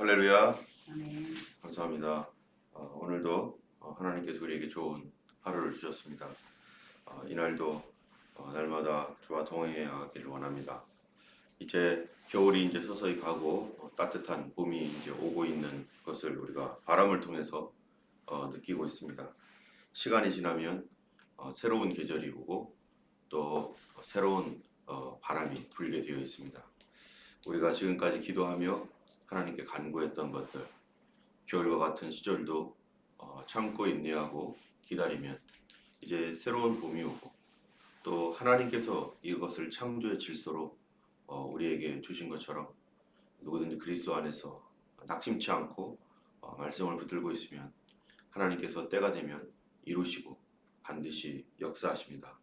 할렐루야. 아멘. 감사합니다. 오늘도 하나님께서 우리에게 좋은 하루를 주셨습니다. 이날도 날마다 주와 동행해 가기를 원합니다. 이제 겨울이 이제 서서히 가고 따뜻한 봄이 이제 오고 있는 것을 우리가 바람을 통해서 느끼고 있습니다. 시간이 지나면 새로운 계절이 오고 또 새로운 바람이 불게 되어 있습니다. 우리가 지금까지 기도하며 하나님께 간구했던 것들, 겨울과 같은 시절도 참고 인내하고 기다리면 이제 새로운 봄이 오고 또 하나님께서 이것을 창조의 질서로 우리에게 주신 것처럼 누구든지 그리스도 안에서 낙심치 않고 말씀을 붙들고 있으면 하나님께서 때가 되면 이루시고 반드시 역사하십니다.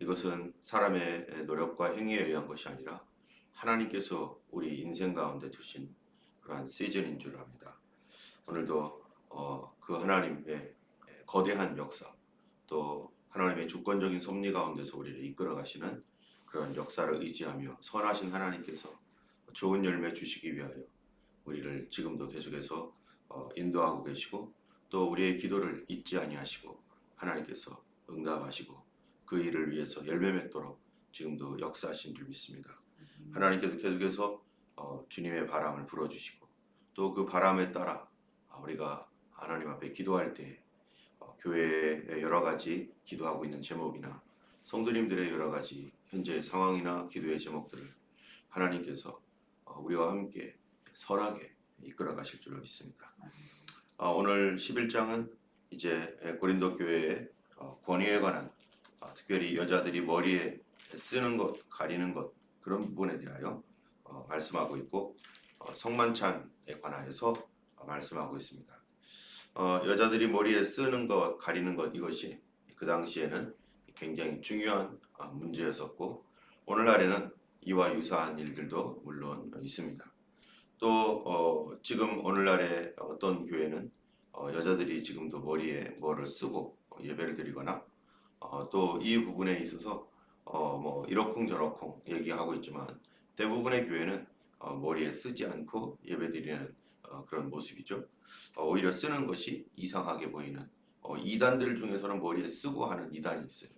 이것은 사람의 노력과 행위에 의한 것이 아니라 하나님께서 우리 인생 가운데 두신 그러한 시즌인 줄 압니다. 오늘도 그 하나님의 거대한 역사 또 하나님의 주권적인 섭리 가운데서 우리를 이끌어 가시는 그런 역사를 의지하며 선하신 하나님께서 좋은 열매 주시기 위하여 우리를 지금도 계속해서 인도하고 계시고 또 우리의 기도를 잊지 아니하시고 하나님께서 응답하시고 그 일을 위해서 열매 맺도록 지금도 역사하신 줄 믿습니다. 하나님께서 계속해서 주님의 바람을 불어주시고 또 그 바람에 따라 우리가 하나님 앞에 기도할 때 교회의 여러 가지 기도하고 있는 제목이나 성도님들의 여러 가지 현재 상황이나 기도의 제목들을 하나님께서 우리와 함께 선하게 이끌어 가실 줄 믿습니다. 오늘 11장은 이제 고린도 교회의 권위에 관한 특별히 여자들이 머리에 쓰는 것, 가리는 것 그런 부분에 대하여 말씀하고 있고 성만찬에 관하여서 말씀하고 있습니다. 여자들이 머리에 쓰는 것, 가리는 것 이것이 그 당시에는 굉장히 중요한 문제였었고 오늘날에는 이와 유사한 일들도 물론 있습니다. 또 지금 오늘날의 어떤 교회는 여자들이 지금도 머리에 뭐를 쓰고 예배를 드리거나 또 이 부분에 있어서 뭐 이러쿵저러쿵 얘기하고 있지만 대부분의 교회는 머리에 쓰지 않고 예배드리는 그런 모습이죠. 오히려 쓰는 것이 이상하게 보이는 이단들 중에서는 머리에 쓰고 하는 이단이 있어요.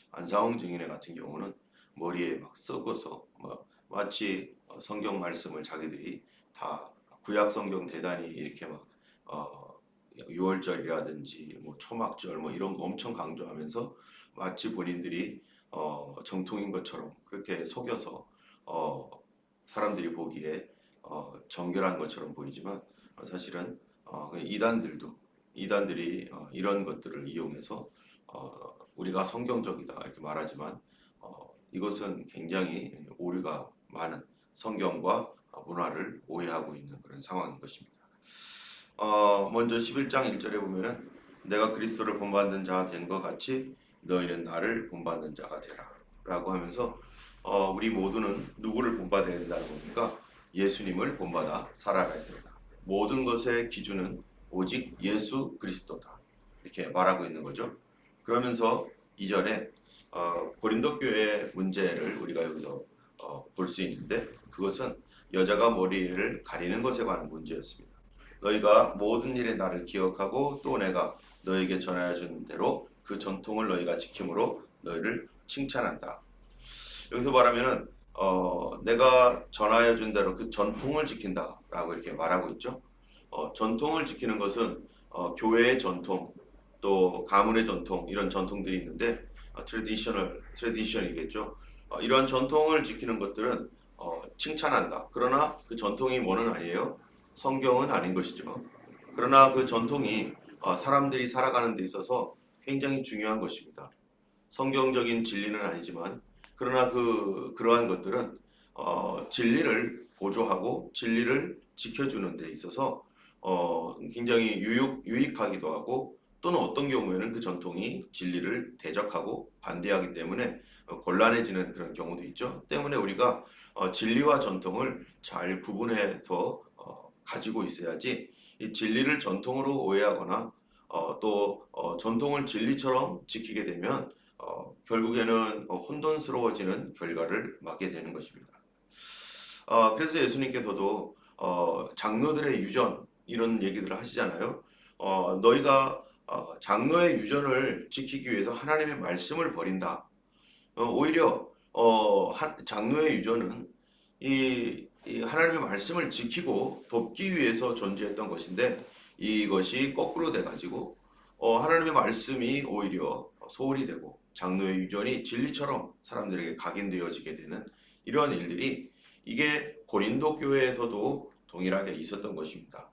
안상홍 증인회 같은 경우는 머리에 막 쓰고서 마치 성경 말씀을 자기들이 다 구약 성경 대단히 이렇게 막 6월절이라든지 뭐 초막절 뭐 이런 거 엄청 강조하면서 마치 본인들이 정통인 것처럼 그렇게 속여서 사람들이 보기에 정결한 것처럼 보이지만 사실은 이단들이 이런 것들을 이용해서 우리가 성경적이다 이렇게 말하지만 이것은 굉장히 오류가 많은 성경과 문화를 오해하고 있는 그런 상황인 것입니다. 먼저 11장 1절에 보면은 내가 그리스도를 본받는 자가 된 것 같이 너희는 나를 본받는 자가 되라 라고 하면서 우리 모두는 누구를 본받아야 된다고 보니까 예수님을 본받아 살아가야 된다. 모든 것의 기준은 오직 예수 그리스도다 이렇게 말하고 있는 거죠. 그러면서 2절에 고린도 교회의 문제를 우리가 여기서 볼 수 있는데 그것은 여자가 머리를 가리는 것에 관한 문제였습니다. 너희가 모든 일에 나를 기억하고 또 내가 너에게 전하여 준 대로 그 전통을 너희가 지킴으로 너희를 칭찬한다. 여기서 말하면은 내가 전하여 준 대로 그 전통을 지킨다라고 이렇게 말하고 있죠. 전통을 지키는 것은 교회의 전통 또 가문의 전통 이런 전통들이 있는데 트래디션이겠죠. 이러한 전통을 지키는 것들은 칭찬한다. 그러나 그 전통이 뭐는 아니에요. 성경은 아닌 것이죠. 그러나 그 전통이 사람들이 살아가는 데 있어서 굉장히 중요한 것입니다. 성경적인 진리는 아니지만 그러나 그러한 것들은 진리를 보조하고 진리를 지켜주는 데 있어서 굉장히 유익하기도 하고 또는 어떤 경우에는 그 전통이 진리를 대적하고 반대하기 때문에 곤란해지는 그런 경우도 있죠. 때문에 우리가 진리와 전통을 잘 구분해서 가지고 있어야지 이 진리를 전통으로 오해하거나 또 전통을 진리처럼 지키게 되면 결국에는 혼돈스러워지는 결과를 맞게 되는 것입니다. 그래서 예수님께서도 장로들의 유전 이런 얘기들을 하시잖아요. 너희가 장로의 유전을 지키기 위해서 하나님의 말씀을 버린다. 오히려 장로의 유전은 이 하나님의 말씀을 지키고 돕기 위해서 존재했던 것인데 이것이 거꾸로 돼가지고 하나님의 말씀이 오히려 소홀히 되고 장로의 유전이 진리처럼 사람들에게 각인되어지게 되는 이러한 일들이 이게 고린도 교회에서도 동일하게 있었던 것입니다.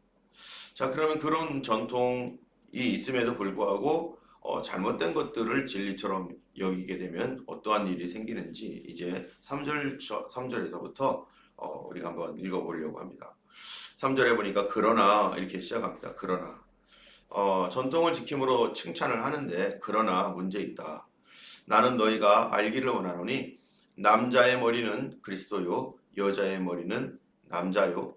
자, 그러면 그런 전통이 있음에도 불구하고 잘못된 것들을 진리처럼 여기게 되면 어떠한 일이 생기는지 이제 3절에서부터 우리가 한번 읽어보려고 합니다. 3절에 보니까 그러나 이렇게 시작합니다. 그러나 전통을 지킴으로 칭찬을 하는데 그러나 문제 있다. 나는 너희가 알기를 원하노니 남자의 머리는 그리스도요 여자의 머리는 남자요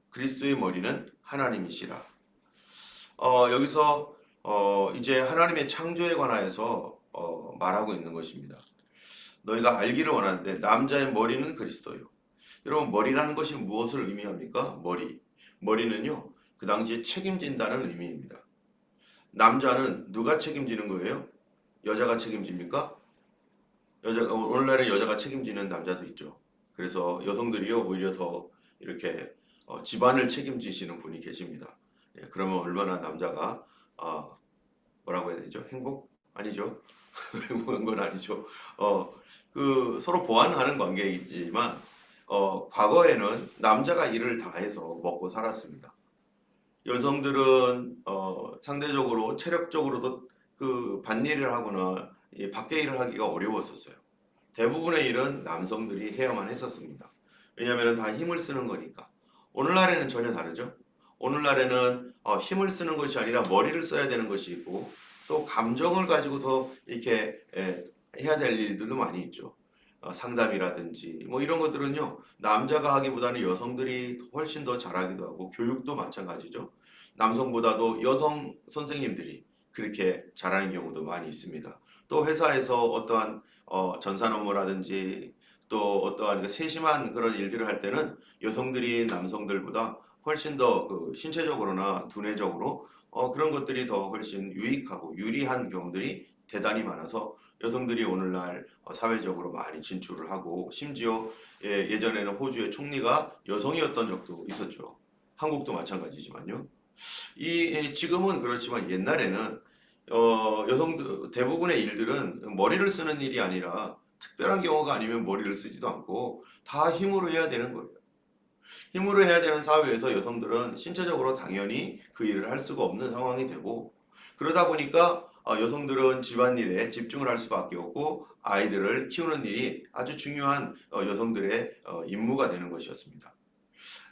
그리스도의 머리는 하나님이시라. 여기서 이제 하나님의 창조에 관하여서 말하고 있는 것입니다. 너희가 알기를 원하는데 남자의 머리는 그리스도요. 여러분 머리라는 것이 무엇을 의미합니까? 머리는요 그 당시에 책임진다는 의미입니다. 남자는 누가 책임지는 거예요? 여자가 책임집니까? 오늘날에 여자가 책임지는 남자도 있죠. 그래서 여성들이요 오히려 더 이렇게 집안을 책임지시는 분이 계십니다. 예, 그러면 얼마나 남자가 뭐라고 해야 되죠? 행복? 아니죠. 행복한 건 아니죠. 그 서로 보완하는 관계이지만 과거에는 남자가 일을 다 해서 먹고 살았습니다. 여성들은 상대적으로 체력적으로도 그 밭일을 하거나 밖에 일을 하기가 어려웠었어요. 대부분의 일은 남성들이 해야만 했었습니다. 왜냐하면 다 힘을 쓰는 거니까. 오늘날에는 전혀 다르죠. 오늘날에는 힘을 쓰는 것이 아니라 머리를 써야 되는 것이 있고 또 감정을 가지고 더 이렇게 해야 될 일들도 많이 있죠. 상담이라든지 뭐 이런 것들은요 남자가 하기보다는 여성들이 훨씬 더 잘하기도 하고 교육도 마찬가지죠. 남성보다도 여성 선생님들이 그렇게 잘하는 경우도 많이 있습니다. 또 회사에서 어떠한 전산 업무라든지 또 어떠한 세심한 그런 일들을 할 때는 여성들이 남성들보다 훨씬 더 그 신체적으로나 두뇌적으로 그런 것들이 더 훨씬 유익하고 유리한 경우들이 대단히 많아서 여성들이 오늘날 사회적으로 많이 진출을 하고 심지어 예전에는 호주의 총리가 여성이었던 적도 있었죠. 한국도 마찬가지지만요. 지금은 그렇지만 옛날에는 여성들 대부분의 일들은 머리를 쓰는 일이 아니라 특별한 경우가 아니면 머리를 쓰지도 않고 다 힘으로 해야 되는 거예요. 힘으로 해야 되는 사회에서 여성들은 신체적으로 당연히 그 일을 할 수가 없는 상황이 되고 그러다 보니까 여성들은 집안일에 집중을 할 수밖에 없고 아이들을 키우는 일이 아주 중요한 여성들의 임무가 되는 것이었습니다.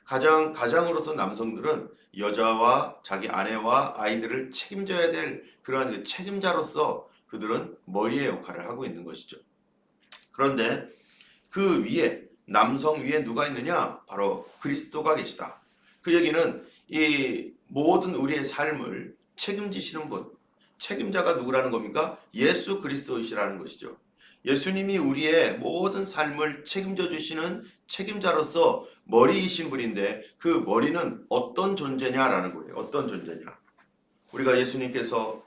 가장으로서 남성들은 여자와 자기 아내와 아이들을 책임져야 될 그러한 그 책임자로서 그들은 머리의 역할을 하고 있는 것이죠. 그런데 그 위에 남성 위에 누가 있느냐? 바로 그리스도가 계시다. 그 얘기는 이 모든 우리의 삶을 책임지시는 분, 책임자가 누구라는 겁니까? 예수 그리스도이시라는 것이죠. 예수님이 우리의 모든 삶을 책임져 주시는 책임자로서 머리이신 분인데 그 머리는 어떤 존재냐라는 거예요. 어떤 존재냐. 우리가 예수님께서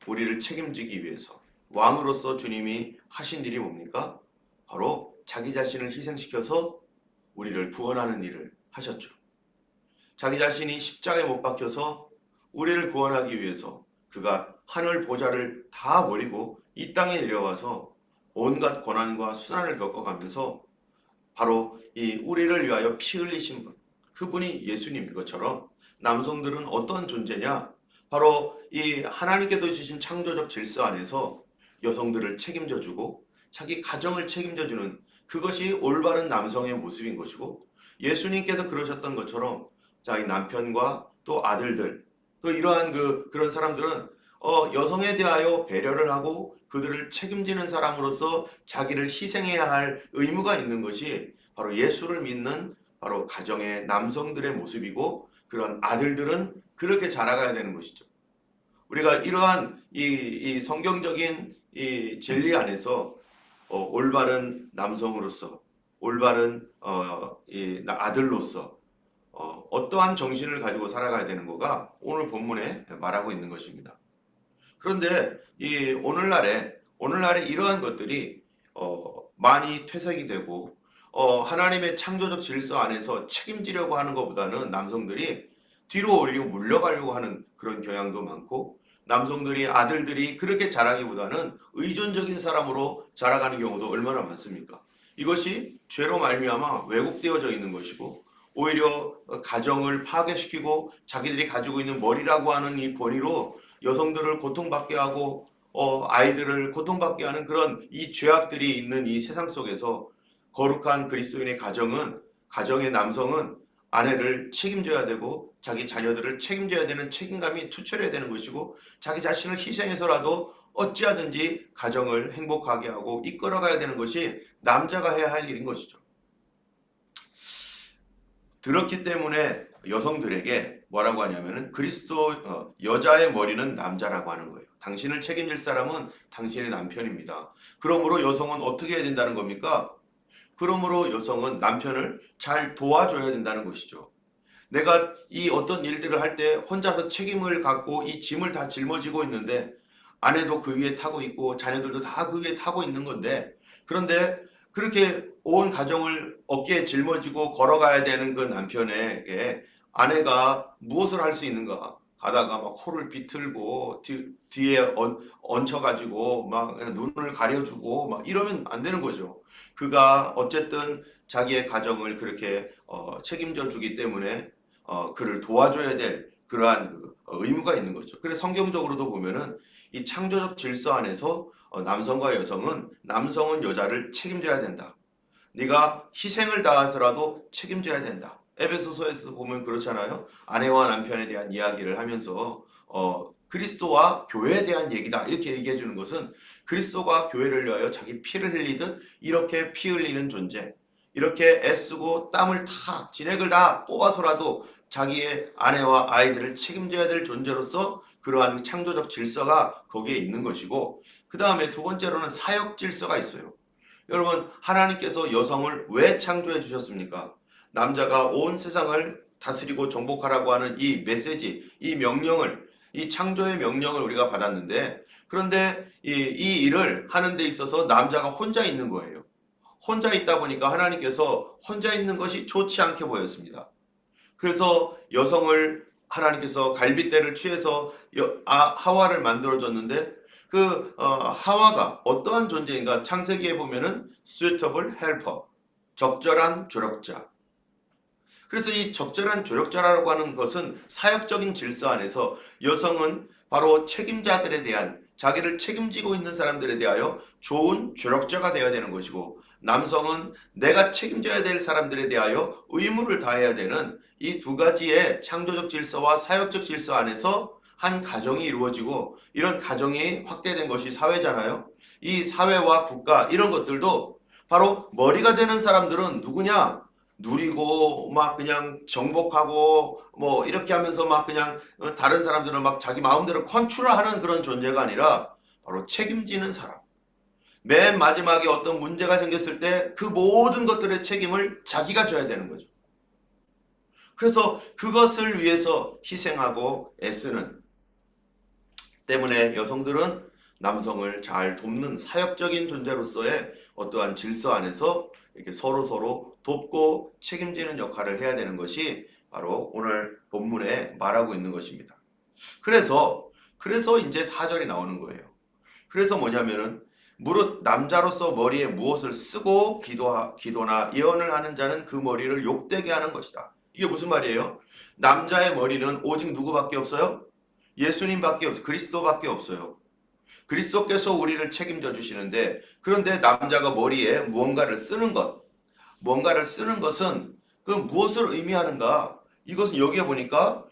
우리를 책임지기 위해서 왕으로서 주님이 하신 일이 뭡니까? 바로 자기 자신을 희생시켜서 우리를 구원하는 일을 하셨죠. 자기 자신이 십자가에 못 박혀서 우리를 구원하기 위해서 그가 하늘 보좌를 다 버리고 이 땅에 내려와서 온갖 고난과 수난을 겪어가면서 바로 이 우리를 위하여 피 흘리신 분, 그분이 예수님인 것처럼 남성들은 어떤 존재냐? 바로 이 하나님께서 주신 창조적 질서 안에서 여성들을 책임져주고 자기 가정을 책임져주는 그것이 올바른 남성의 모습인 것이고 예수님께서 그러셨던 것처럼 자기 남편과 또 아들들 또 이러한 그런 사람들은 여성에 대하여 배려를 하고 그들을 책임지는 사람으로서 자기를 희생해야 할 의무가 있는 것이 바로 예수를 믿는 바로 가정의 남성들의 모습이고 그런 아들들은 그렇게 자라가야 되는 것이죠. 우리가 이러한 이 성경적인 이 진리 안에서 올바른 남성으로서 올바른 이 아들로서 어떠한 정신을 가지고 살아가야 되는 거가 오늘 본문에 말하고 있는 것입니다. 그런데 이 오늘날에 이러한 것들이 많이 퇴색이 되고 하나님의 창조적 질서 안에서 책임지려고 하는 것보다는 남성들이 뒤로 오히려 물러가려고 하는 그런 경향도 많고, 남성들이 아들들이 그렇게 자라기보다는 의존적인 사람으로 자라가는 경우도 얼마나 많습니까? 이것이 죄로 말미암아 왜곡되어져 있는 것이고, 오히려 가정을 파괴시키고 자기들이 가지고 있는 머리라고 하는 이 권위로 여성들을 고통받게 하고 아이들을 고통받게 하는 그런 이 죄악들이 있는 이 세상 속에서 거룩한 그리스도인의 가정의 남성은 아내를 책임져야 되고 자기 자녀들을 책임져야 되는 책임감이 투철해야 되는 것이고, 자기 자신을 희생해서라도 어찌하든지 가정을 행복하게 하고 이끌어가야 되는 것이 남자가 해야 할 일인 것이죠. 그렇기 때문에 여성들에게 뭐라고 하냐면은 여자의 머리는 남자라고 하는 거예요. 당신을 책임질 사람은 당신의 남편입니다. 그러므로 여성은 어떻게 해야 된다는 겁니까? 그러므로 여성은 남편을 잘 도와줘야 된다는 것이죠. 내가 이 어떤 일들을 할 때 혼자서 책임을 갖고 이 짐을 다 짊어지고 있는데, 아내도 그 위에 타고 있고 자녀들도 다 그 위에 타고 있는 건데, 그런데 그렇게 온 가정을 어깨에 짊어지고 걸어가야 되는 그 남편에게 아내가 무엇을 할 수 있는가? 가다가 막 코를 비틀고 뒤에 얹혀가지고 막 눈을 가려주고 막 이러면 안 되는 거죠. 그가 어쨌든 자기의 가정을 그렇게 책임져 주기 때문에 그를 도와줘야 될 그러한 의무가 있는 거죠. 그래서 성경적으로도 보면은 이 창조적 질서 안에서 남성과 남성은 여자를 책임져야 된다. 네가 희생을 다해서라도 책임져야 된다. 에베소서에서 보면 그렇잖아요. 아내와 남편에 대한 이야기를 하면서 그리스도와 교회에 대한 얘기다 이렇게 얘기해 주는 것은, 그리스도가 교회를 위하여 자기 피를 흘리듯 이렇게 피 흘리는 존재, 이렇게 애쓰고 땀을 다 진액을 다 뽑아서라도 자기의 아내와 아이들을 책임져야 될 존재로서 그러한 창조적 질서가 거기에 있는 것이고, 그 다음에 두 번째로는 사역 질서가 있어요. 여러분, 하나님께서 여성을 왜 창조해 주셨습니까? 남자가 온 세상을 다스리고 정복하라고 하는 이 메시지, 이 창조의 명령을 우리가 받았는데, 그런데 이 일을 하는 데 있어서 남자가 혼자 있는 거예요. 혼자 있다 보니까 하나님께서 혼자 있는 것이 좋지 않게 보였습니다. 그래서 여성을 하나님께서 갈빗대를 취해서 하와를 만들어줬는데, 하와가 어떠한 존재인가? 창세기에 보면은 suitable helper, 적절한 조력자. 그래서 이 적절한 조력자라고 하는 것은 사역적인 질서 안에서 여성은 바로 책임자들에 대한, 자기를 책임지고 있는 사람들에 대하여 좋은 조력자가 되어야 되는 것이고, 남성은 내가 책임져야 될 사람들에 대하여 의무를 다해야 되는 이 두 가지의 창조적 질서와 사역적 질서 안에서 한 가정이 이루어지고, 이런 가정이 확대된 것이 사회잖아요. 이 사회와 국가 이런 것들도 바로 머리가 되는 사람들은 누구냐? 누리고 막 그냥 정복하고 뭐 이렇게 하면서 막 그냥 다른 사람들은 막 자기 마음대로 컨트롤하는 그런 존재가 아니라 바로 책임지는 사람. 맨 마지막에 어떤 문제가 생겼을 때 그 모든 것들의 책임을 자기가 져야 되는 거죠. 그래서 그것을 위해서 희생하고 애쓰는 때문에 여성들은 남성을 잘 돕는 사역적인 존재로서의 어떠한 질서 안에서 이렇게 서로 돕고 책임지는 역할을 해야 되는 것이 바로 오늘 본문에 말하고 있는 것입니다. 그래서 이제 4절이 나오는 거예요. 그래서 뭐냐면은 무릇 남자로서 머리에 무엇을 쓰고 기도나 예언을 하는 자는 그 머리를 욕되게 하는 것이다. 이게 무슨 말이에요? 남자의 머리는 오직 누구밖에 없어요? 예수님밖에 없어요. 그리스도밖에 없어요. 그리스도께서 우리를 책임져 주시는데, 그런데 남자가 머리에 무언가를 쓰는 것은 그 무엇을 의미하는가? 이것은 여기에 보니까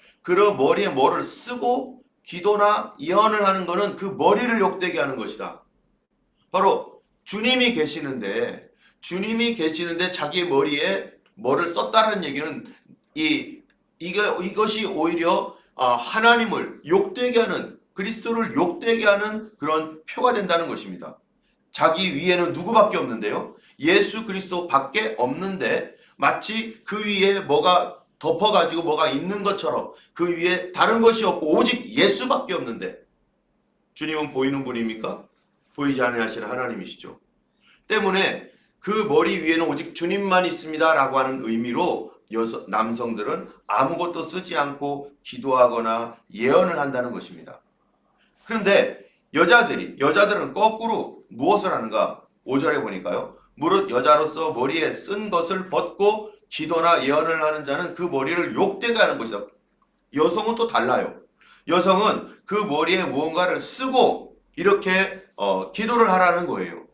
머리에 뭐를 쓰고 기도나 예언을 하는 것은 그 머리를 욕되게 하는 것이다. 바로 주님이 계시는데 자기의 머리에 뭐를 썼다는 얘기는 이것이 오히려 하나님을 욕되게 하는, 그리스도를 욕되게 하는 그런 표가 된다는 것입니다. 자기 위에는 누구밖에 없는데요. 예수 그리스도 밖에 없는데 마치 그 위에 뭐가 덮어가지고 뭐가 있는 것처럼 그 위에 다른 것이 없고 오직 예수밖에 없는데 주님은 보이는 분입니까? 보이지 아니하시는 하나님이시죠. 때문에 그 머리 위에는 오직 주님만 있습니다 라고 하는 의미로 남성들은 아무것도 쓰지 않고 기도하거나 예언을 한다는 것입니다. 그런데 여자들은 거꾸로 무엇을 하는가? 5절에 보니까요. 무릇 여자로서 머리에 쓴 것을 벗고 기도나 예언을 하는 자는 그 머리를 욕되게 하는 것이다. 여성은 또 달라요. 여성은 그 머리에 무언가를 쓰고 이렇게 기도를 하라는 거예요.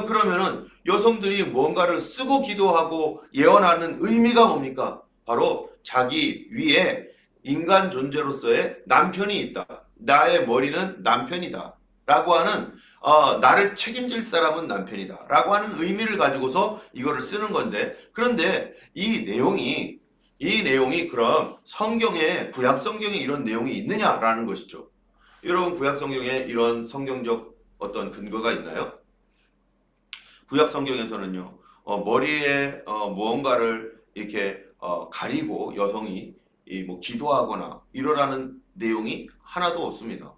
그러면은 여성들이 무언가를 쓰고 기도하고 예언하는 의미가 뭡니까? 바로 자기 위에 인간 존재로서의 남편이 있다. 나의 머리는 남편이다. 라고 하는 나를 책임질 사람은 남편이다. 라고 하는 의미를 가지고서 이거를 쓰는 건데, 그런데 이 내용이 그럼 구약 성경에 이런 내용이 있느냐라는 것이죠. 여러분, 구약 성경에 이런 성경적 어떤 근거가 있나요? 구약 성경에서는요, 머리에 무언가를 이렇게 가리고 여성이 뭐 기도하거나 이러라는 내용이 하나도 없습니다.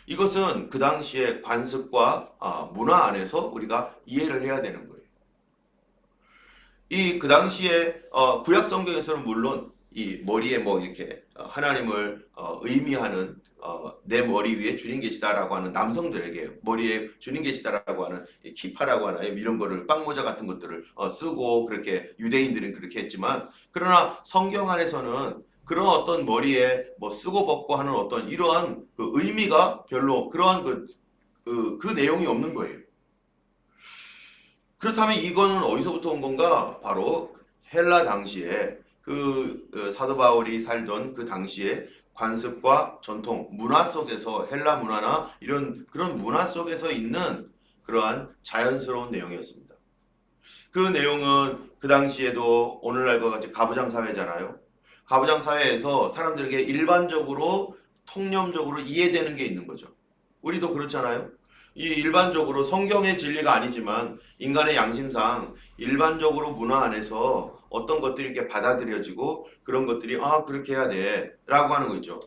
이것은 그 당시의 관습과 문화 안에서 우리가 이해를 해야 되는 거예요. 그 당시에 구약 성경에서는 물론 이 머리에 뭐 이렇게 하나님을 의미하는 내 머리 위에 주님 계시다라고 하는 남성들에게 머리에 주님 계시다라고 하는 기파라고 하나요? 이런 거를 빵모자 같은 것들을 쓰고 그렇게 유대인들은 그렇게 했지만, 그러나 성경 안에서는 그런 어떤 머리에 뭐 쓰고 벗고 하는 어떤 이러한 그 의미가 별로 그러한 그 내용이 없는 거예요. 그렇다면 이거는 어디서부터 온 건가? 바로 헬라 당시에 그 사도 바울이 살던 그 당시에 관습과 전통, 문화 속에서 헬라 문화나 이런 그런 문화 속에서 있는 그러한 자연스러운 내용이었습니다. 그 내용은 그 당시에도 오늘날과 같이 가부장 사회잖아요. 가부장 사회에서 사람들에게 일반적으로 통념적으로 이해되는 게 있는 거죠. 우리도 그렇잖아요. 이 일반적으로 성경의 진리가 아니지만 인간의 양심상 일반적으로 문화 안에서 어떤 것들이 이렇게 받아들여지고 그런 것들이 그렇게 해야 돼 라고 하는 거 있죠.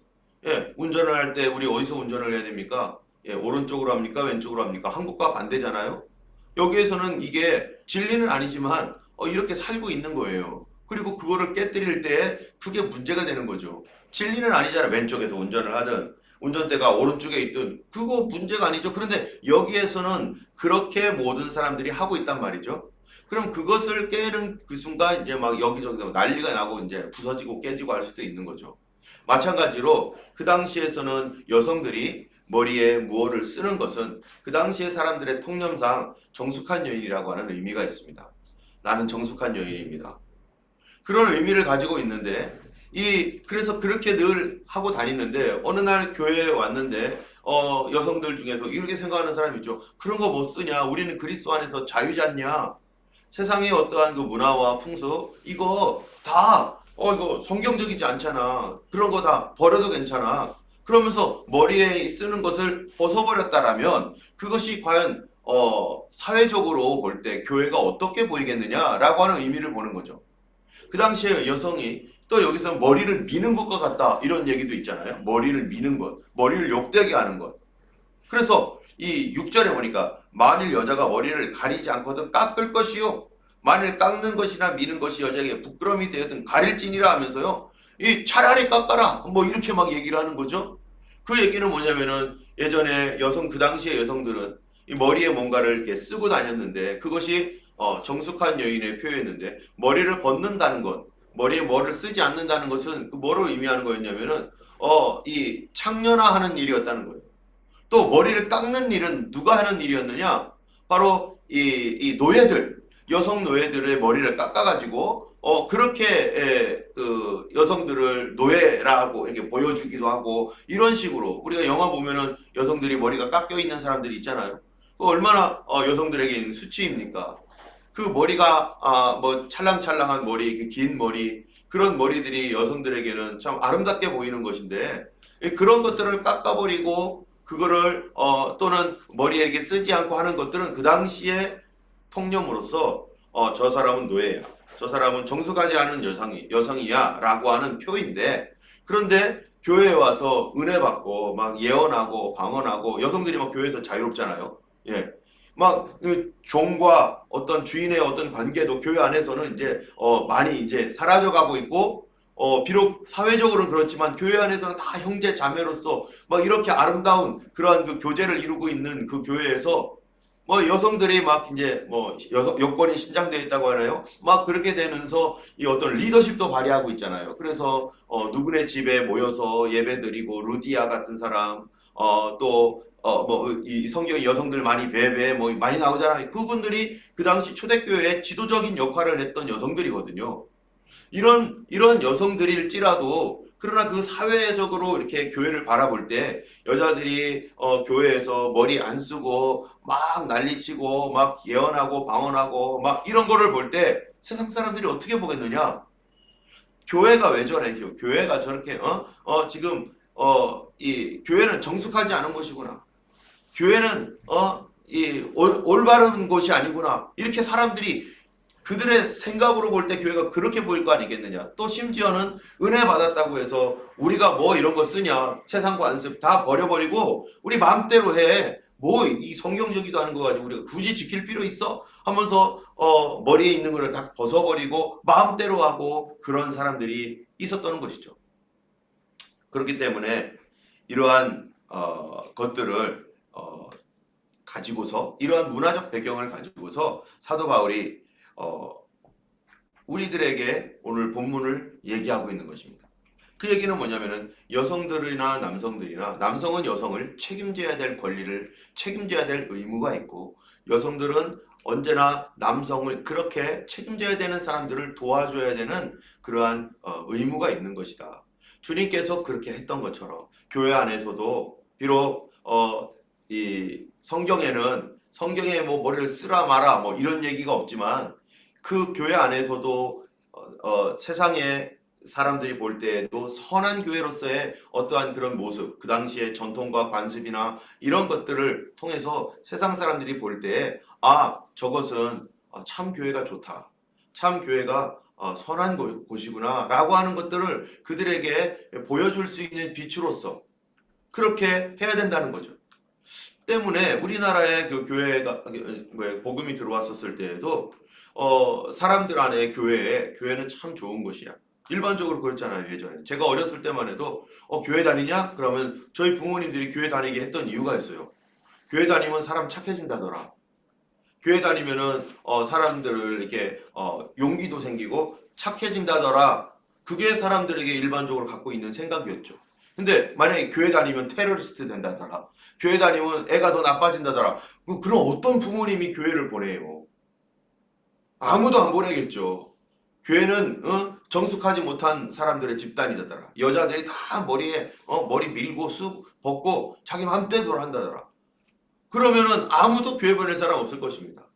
예, 운전을 할 때 우리 어디서 운전을 해야 됩니까? 예, 오른쪽으로 합니까? 왼쪽으로 합니까? 한국과 반대잖아요. 여기에서는 이게 진리는 아니지만 이렇게 살고 있는 거예요. 그리고 그거를 깨뜨릴 때 그게 문제가 되는 거죠. 진리는 아니잖아. 왼쪽에서 운전을 하든 운전대가 오른쪽에 있든 그거 문제가 아니죠. 그런데 여기에서는 그렇게 모든 사람들이 하고 있단 말이죠. 그럼 그것을 깨는 그 순간 이제 막 여기저기서 난리가 나고 이제 부서지고 깨지고 할 수도 있는 거죠. 마찬가지로 그 당시에서는 여성들이 머리에 무엇을 쓰는 것은 그 당시의 사람들의 통념상 정숙한 여인이라고 하는 의미가 있습니다. 나는 정숙한 여인입니다. 그런 의미를 가지고 있는데 그래서 그렇게 늘 하고 다니는데 어느 날 교회에 왔는데 여성들 중에서 이렇게 생각하는 사람이 있죠. 그런 거 뭐 쓰냐? 우리는 그리스도 안에서 자유잖냐? 세상의 어떠한 그 문화와 풍수 이거 다 이거 성경적이지 않잖아. 그런 거 다 버려도 괜찮아. 그러면서 머리에 쓰는 것을 벗어버렸다라면 그것이 과연 사회적으로 볼 때 교회가 어떻게 보이겠느냐라고 하는 의미를 보는 거죠. 그 당시에 여성이 또 여기서 머리를 미는 것과 같다 이런 얘기도 있잖아요. 머리를 미는 것, 머리를 욕되게 하는 것. 그래서 이 6절에 보니까 만일 여자가 머리를 가리지 않거든 깎을 것이요 만일 깎는 것이나 미는 것이 여자에게 부끄러움이 되었든 가릴지니라 하면서요. 차라리 깎아라 뭐 이렇게 막 얘기를 하는 거죠. 그 얘기는 뭐냐면은 예전에 그 당시의 여성들은 이 머리에 뭔가를 이렇게 쓰고 다녔는데 그것이 정숙한 여인의 표현인데 머리를 벗는다는 것, 머리에 뭐를 쓰지 않는다는 것은 뭐를 의미하는 거였냐면은 이 창녀화하는 일이었다는 거예요. 또 머리를 깎는 일은 누가 하는 일이었느냐? 바로 이 노예들, 여성 노예들의 머리를 깎아가지고 그렇게 그 여성들을 노예라고 이렇게 보여주기도 하고 이런 식으로 우리가 영화 보면은 여성들이 머리가 깎여 있는 사람들이 있잖아요. 그 얼마나 여성들에게 수치입니까? 그 머리가 뭐 찰랑찰랑한 머리, 그 긴 머리 그런 머리들이 여성들에게는 참 아름답게 보이는 것인데 그런 것들을 깎아버리고 그거를 또는 머리에 이렇게 쓰지 않고 하는 것들은 그 당시에 통념으로서 저 사람은 노예야. 저 사람은 정숙하지 않은 여성이야 라고 하는 표인데, 그런데 교회에 와서 은혜 받고 막 예언하고 방언하고 여성들이 막 교회에서 자유롭잖아요. 예. 막그 종과 어떤 주인의 어떤 관계도 교회 안에서는 이제 많이 이제 사라져가고 있고, 비록 사회적으로는 그렇지만 교회 안에서는 다 형제 자매로서 막 이렇게 아름다운 그러한 그 교제를 이루고 있는 그 교회에서 뭐 여성들이 막 이제 뭐 여권이 신장되어 있다고 하나요? 막 그렇게 되면서 이 어떤 리더십도 발휘하고 있잖아요. 그래서 누구네 집에 모여서 예배드리고 루디아 같은 사람, 또 뭐 이 성경에 여성들 많이 베베 뭐 많이 나오잖아요. 그분들이 그 당시 초대교회의 지도적인 역할을 했던 여성들이거든요. 이런 여성들일지라도, 그러나 그 사회적으로 이렇게 교회를 바라볼 때 여자들이 교회에서 머리 안 쓰고 막 난리치고 막 예언하고 방언하고 막 이런 거를 볼 때 세상 사람들이 어떻게 보겠느냐? 교회가 왜 저래? 교회가 저렇게 지금 이 교회는 정숙하지 않은 곳이구나. 교회는 이 올바른 곳이 아니구나. 이렇게 사람들이 그들의 생각으로 볼 때 교회가 그렇게 보일 거 아니겠느냐. 또 심지어는 은혜 받았다고 해서 우리가 뭐 이런 거 쓰냐, 세상 관습 다 버려버리고 우리 마음대로 해. 뭐 이 성경적이도 않은 거 가지고 우리가 굳이 지킬 필요 있어? 하면서 머리에 있는 거를 다 벗어버리고 마음대로 하고 그런 사람들이 있었던 것이죠. 그렇기 때문에 이러한 것들을 가지고서, 이러한 문화적 배경을 가지고서 사도 바울이 우리들에게 오늘 본문을 얘기하고 있는 것입니다. 그 얘기는 뭐냐면은 여성들이나 남성들이나, 남성은 여성을 책임져야 될 권리를 책임져야 될 의무가 있고, 여성들은 언제나 남성을 그렇게 책임져야 되는 사람들을 도와줘야 되는 그러한 의무가 있는 것이다. 주님께서 그렇게 했던 것처럼 교회 안에서도 비록 이 성경에 뭐 머리를 쓰라 마라 뭐 이런 얘기가 없지만, 그 교회 안에서도 세상의 사람들이 볼 때에도 선한 교회로서의 어떠한 그런 모습, 그 당시의 전통과 관습이나 이런 것들을 통해서 세상 사람들이 볼 때에 저것은 참 교회가 좋다, 참 교회가 선한 곳이구나 라고 하는 것들을 그들에게 보여줄 수 있는 빛으로서 그렇게 해야 된다는 거죠. 때문에 우리나라의 그 교회가 복음이 들어왔었을 때에도 사람들 안에 교회는 참 좋은 곳이야. 일반적으로 그렇잖아요. 예전에 제가 어렸을 때만 해도 교회 다니냐? 그러면 저희 부모님들이 교회 다니게 했던 이유가 있어요. 교회 다니면 사람 착해진다더라. 교회 다니면은 사람들 이렇게 용기도 생기고 착해진다더라. 그게 사람들에게 일반적으로 갖고 있는 생각이었죠. 근데 만약에 교회 다니면 테러리스트 된다더라. 교회 다니면 애가 더 나빠진다더라. 그럼 어떤 부모님이 교회를 보내요? 아무도 안 보내겠죠. 교회는 정숙하지 못한 사람들의 집단이다더라. 여자들이 다 머리에 머리 밀고 쑥 벗고 자기 맘대로 한다더라. 그러면은 아무도 교회 보낼 사람 없을 것입니다.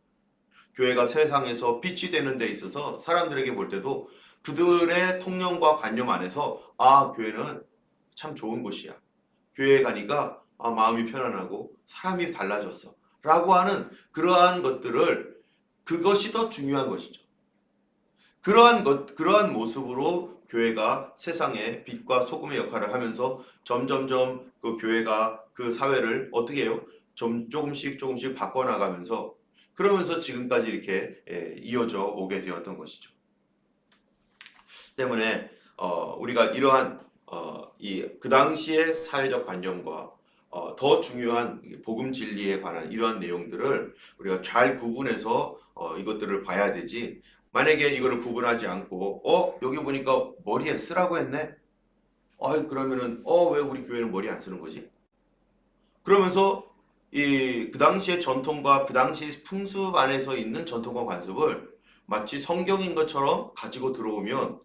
교회가 세상에서 빛이 되는 데 있어서 사람들에게 볼 때도 그들의 통념과 관념 안에서 교회는 참 좋은 곳이야. 교회에 가니까 마음이 편안하고 사람이 달라졌어 라고 하는 그러한 것들을, 그것이 더 중요한 것이죠. 그러한 모습으로 교회가 세상에 빛과 소금의 역할을 하면서 점점점 그 교회가 그 사회를 어떻게 해요? 조금씩 바꿔나가면서, 그러면서 지금까지 이렇게 이어져 오게 되었던 것이죠. 때문에 우리가 이러한 그 당시의 사회적 관념과 더 중요한 복음 진리에 관한 이러한 내용들을 우리가 잘 구분해서 이것들을 봐야 되지, 만약에 이거를 구분하지 않고 여기 보니까 머리에 쓰라고 했네? 그러면은 왜 우리 교회는 머리 안 쓰는 거지? 그러면서 그 당시의 전통과 그 당시 풍습 안에서 있는 전통과 관습을 마치 성경인 것처럼 가지고 들어오면,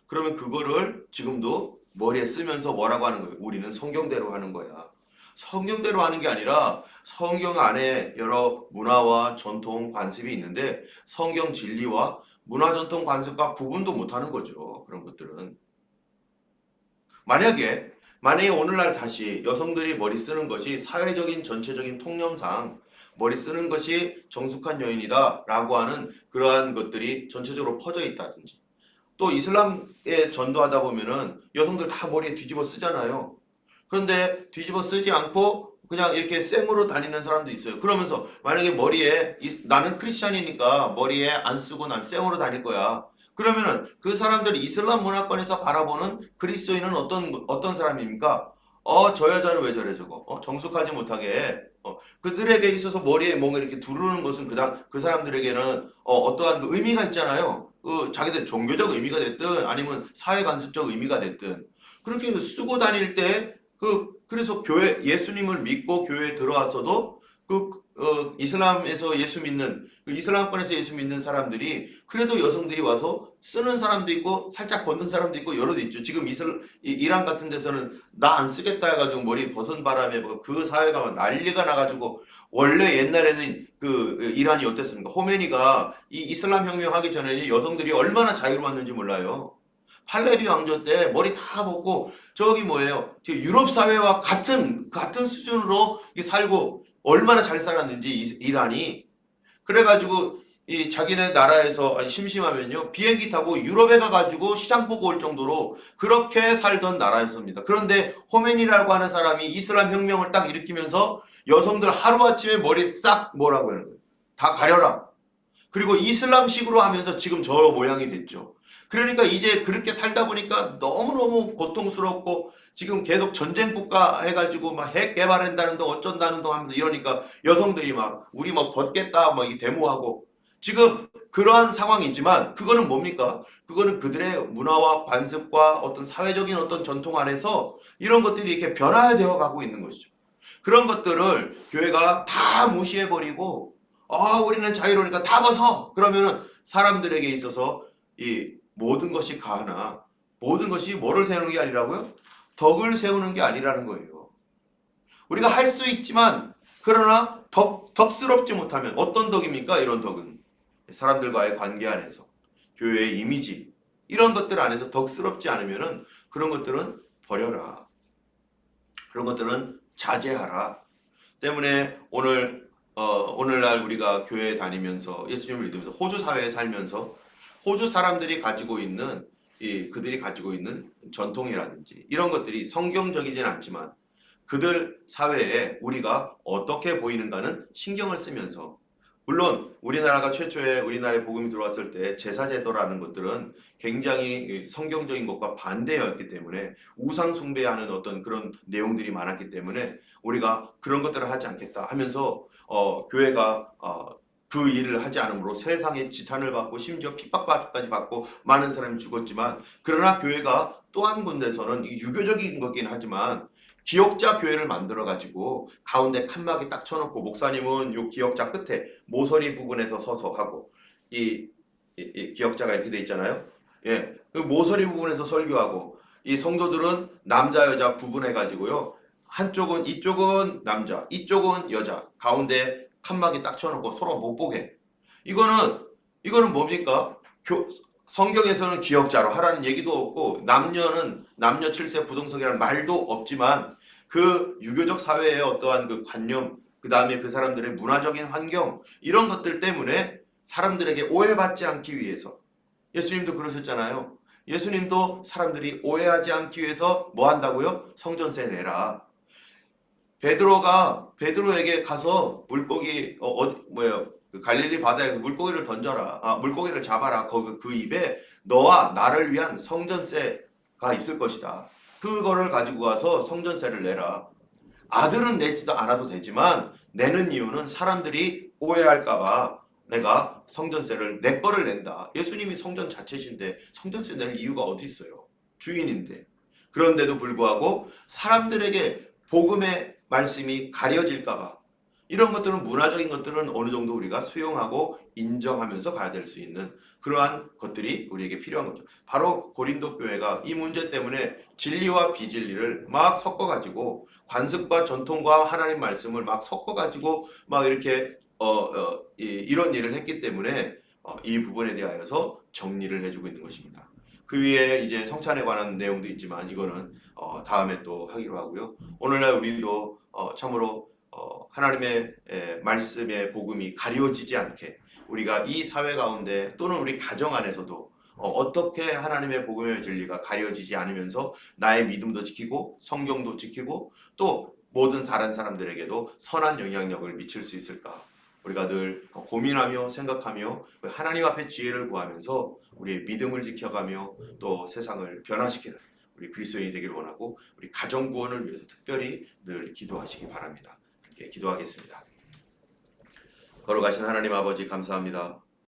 그러면 그거를 지금도 머리에 쓰면서 뭐라고 하는 거예요? 우리는 성경대로 하는 거야. 성경대로 하는 게 아니라 성경 안에 여러 문화와 전통 관습이 있는데 성경 진리와 문화 전통 관습과 구분도 못하는 거죠. 그런 것들은 만약에 오늘날 다시 여성들이 머리 쓰는 것이 사회적인 전체적인 통념상 머리 쓰는 것이 정숙한 여인이다라고 하는 그러한 것들이 전체적으로 퍼져 있다든지, 또 이슬람에 전도하다 보면은 여성들 다 머리에 뒤집어 쓰잖아요. 그런데 뒤집어 쓰지 않고 그냥 이렇게 생으로 다니는 사람도 있어요. 그러면서 만약에 머리에 나는 크리스찬이니까 머리에 안 쓰고 난 생으로 다닐 거야. 그러면은 그 사람들이 이슬람 문화권에서 바라보는 그리스도인은 어떤 사람입니까? 저 여자는 왜 저래 저거? 정숙하지 못하게. 그들에게 있어서 머리에 뭔가 이렇게 두르는 것은 그 사람들에게는 어떠한 그 의미가 있잖아요. 자기들 종교적 의미가 됐든 아니면 사회 간섭적 의미가 됐든 그렇게 쓰고 다닐 때 그래서 교회 예수님을 믿고 교회에 들어왔어도 이슬람에서 예수 믿는 이슬람권에서 예수 믿는 사람들이 그래도 여성들이 와서 쓰는 사람도 있고 살짝 벗는 사람도 있고 여러 대 있죠. 지금 이란 같은 데서는 나 안 쓰겠다 해가지고 머리 벗은 바람에 그 사회가 막 난리가 나가지고 원래 옛날에는 이란이 어땠습니까? 호메니가 이 이슬람 혁명 하기 전에는 여성들이 얼마나 자유로웠는지 몰라요. 팔레비 왕조 때 머리 다 벗고 저기 뭐예요? 유럽 사회와 같은 수준으로 살고 얼마나 잘 살았는지 이란이. 그래가지고 이 자기네 나라에서 심심하면요 비행기 타고 유럽에 가가지고 시장 보고 올 정도로 그렇게 살던 나라였습니다. 그런데 호메니라고 하는 사람이 이슬람 혁명을 딱 일으키면서 여성들 하루아침에 머리 싹 뭐라고 하는 거예요. 다 가려라. 그리고 이슬람식으로 하면서 지금 저 모양이 됐죠. 그러니까 이제 그렇게 살다 보니까 너무너무 고통스럽고 지금 계속 전쟁 국가 해가지고 막 핵 개발한다는 동 어쩐다는 동 하면서 이러니까 여성들이 막 우리 뭐 벗겠다 막 이 데모하고 지금 그러한 상황이지만 그거는 뭡니까? 그거는 그들의 문화와 관습과 어떤 사회적인 어떤 전통 안에서 이런 것들이 이렇게 변화되어 가고 있는 것이죠. 그런 것들을 교회가 다 무시해버리고 우리는 자유로우니까 다 벗어! 그러면은 사람들에게 있어서 이 모든 것이 가하나 모든 것이 뭐를 세우는 게 아니라고요? 덕을 세우는 게 아니라는 거예요. 우리가 할 수 있지만 그러나 덕스럽지 못하면 어떤 덕입니까? 이런 덕은 사람들과의 관계 안에서 교회의 이미지 이런 것들 안에서 덕스럽지 않으면은 그런 것들은 버려라. 그런 것들은 자제하라. 때문에 오늘날 우리가 교회에 다니면서 예수님을 믿으면서 호주 사회에 살면서 호주 사람들이 가지고 있는 그들이 가지고 있는 전통이라든지 이런 것들이 성경적이진 않지만 그들 사회에 우리가 어떻게 보이는가는 신경을 쓰면서 물론 우리나라가 최초에 우리나라에 복음이 들어왔을 때 제사제도라는 것들은 굉장히 성경적인 것과 반대였기 때문에 우상 숭배하는 어떤 그런 내용들이 많았기 때문에 우리가 그런 것들을 하지 않겠다 하면서 교회가 그 일을 하지 않으므로 세상에 지탄을 받고 심지어 핍박까지 받고 많은 사람이 죽었지만 그러나 교회가 또 한 군데서는 유교적인 거긴 하지만 기역자 교회를 만들어 가지고 가운데 칸막이 딱 쳐놓고 목사님은 요 기역자 끝에 모서리 부분에서 서서 하고 이 기역자가 이렇게 돼 있잖아요. 예, 그 모서리 부분에서 설교하고 이 성도들은 남자 여자 구분해 가지고요. 한쪽은 이쪽은 남자, 이쪽은 여자, 가운데 칸막이 딱 쳐놓고 서로 못 보게. 이거는 뭡니까? 성경에서는 기역자로 하라는 얘기도 없고 남녀는 남녀 칠세 부동석이라는 말도 없지만 그 유교적 사회의 어떠한 그 관념 그 다음에 그 사람들의 문화적인 환경 이런 것들 때문에 사람들에게 오해받지 않기 위해서 예수님도 그러셨잖아요. 예수님도 사람들이 오해하지 않기 위해서 뭐 한다고요? 성전세 내라. 베드로에게 가서 물고기 뭐예요? 그 갈릴리 바다에서 물고기를 던져라. 물고기를 잡아라. 그 입에 너와 나를 위한 성전세가 있을 것이다. 그거를 가지고 가서 성전세를 내라. 아들은 내지도 않아도 되지만 내는 이유는 사람들이 오해할까봐 내가 성전세를 내 거를 낸다. 예수님이 성전 자체신데 성전세 낼 이유가 어디 있어요? 주인인데. 그런데도 불구하고 사람들에게 복음의 말씀이 가려질까봐 이런 것들은 문화적인 것들은 어느 정도 우리가 수용하고 인정하면서 가야 될 수 있는 그러한 것들이 우리에게 필요한 거죠. 바로 고린도 교회가 이 문제 때문에 진리와 비진리를 막 섞어가지고 관습과 전통과 하나님 말씀을 막 섞어가지고 막 이렇게 이런 일을 했기 때문에 이 부분에 대하여서 정리를 해주고 있는 것입니다. 그 위에 이제 성찬에 관한 내용도 있지만 이거는 다음에 또 하기로 하고요. 오늘날 우리도 참으로 하나님의 말씀의 복음이 가려지지 않게 우리가 이 사회 가운데 또는 우리 가정 안에서도 어떻게 하나님의 복음의 진리가 가려지지 않으면서 나의 믿음도 지키고 성경도 지키고 또 모든 다른 사람들에게도 선한 영향력을 미칠 수 있을까? 우리가 늘 고민하며 생각하며 하나님 앞에 지혜를 구하면서 우리의 믿음을 지켜가며 또 세상을 변화시키는 우리 그리스도인이 되길 원하고 우리 가정 구원을 위해서 특별히 늘 기도하시기 바랍니다. 함께 기도하겠습니다. 걸어가신 하나님 아버지 감사합니다.